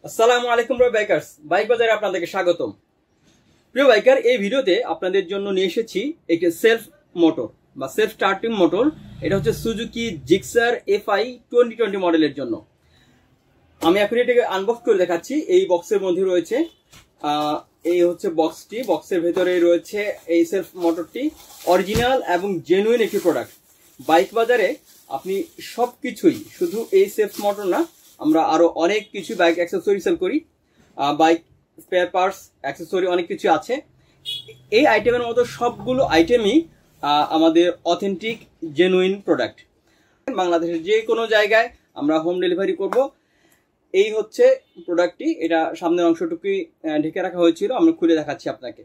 আসসালামু আলাইকুম bikers, bike বাজারে আপনাদেরকে স্বাগতম। প্রিয় বাইকার, এই ভিডিওতে আপনাদের জন্য নিয়ে এসেছি একটি সেলফ মোটর বা সেলফ স্টার্টিং মোটর। এটা হচ্ছে সুজুকি জিক্সার FI 2020 মডেলের জন্য। আমি এখন এটাকে আনবক্স করে দেখাচ্ছি। এই বক্সের মধ্যে রয়েছে এই হচ্ছে বক্সটি। বক্সের ভেতরে রয়েছে এই সেলফ মোটরটি। অরিজিনাল এবং জেনুইন একটি প্রোডাক্ট। বাইক বাজারে আপনি সবকিছুই, শুধু এই সেলফ মোটর না, আমরা আরো অনেক কিছু বাইক অ্যাক্সেসরি সেল করি। বাইক স্পেয়ার পার্টস, অ্যাক্সেসরি অনেক কিছু আছে। এই আইটেমের মতো সবগুলো আইটেমই আমাদের অথেন্টিক জেনুইন প্রোডাক্ট। বাংলাদেশের যে কোনো জায়গায় আমরা হোম ডেলিভারি করব। এই হচ্ছে প্রোডাক্টটি। এটা সামনের অংশটুকুই ঢেকে রাখা হয়েছিল, আমরা খুলে দেখাচ্ছি আপনাকে।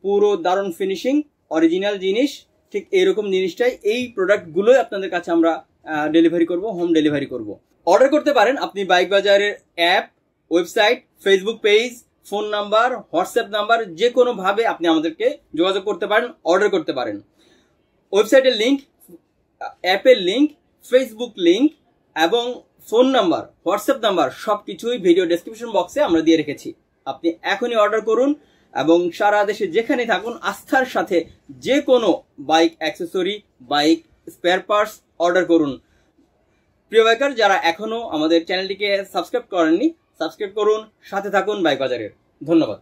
পুরো দারুণ ফিনিশিং, অরিজিনাল জিনিস। ঠিক এইরকম জিনিসটাই, এই প্রোডাক্টগুলোই আপনাদের কাছে আমরা ডেলিভারি করব, হোম ডেলিভারি করব। অর্ডার করতে পারেন আপনি বাইক বাজারের app, website, Facebook page, phone number, WhatsApp number, যে কোনোভাবে আপনি আমাদেরকে যোগাযোগ করতে পারেন, অর্ডার করতে পারেন। ওয়েবসাইটের লিঙ্ক, অ্যাপের লিঙ্ক, ফেসবুক লিঙ্ক এবং ফোন নাম্বার, হোয়াটসঅ্যাপ নাম্বার সবকিছুই ভিডিও ডেসক্রিপশন বক্সে আমরা দিয়ে রেখেছি। আপনি এখনই অর্ডার করুন এবং সারা দেশে যেখানে থাকুন আস্থার সাথে যে কোনো bike accessory, bike spare parts order করুন। প্রিয় বাইকার, যারা এখনো আমাদের চ্যানেলটিকে সাবস্ক্রাইব করেননি, সাবস্ক্রাইব করুন, সাথে থাকুন বাইক বাজারের। ধন্যবাদ।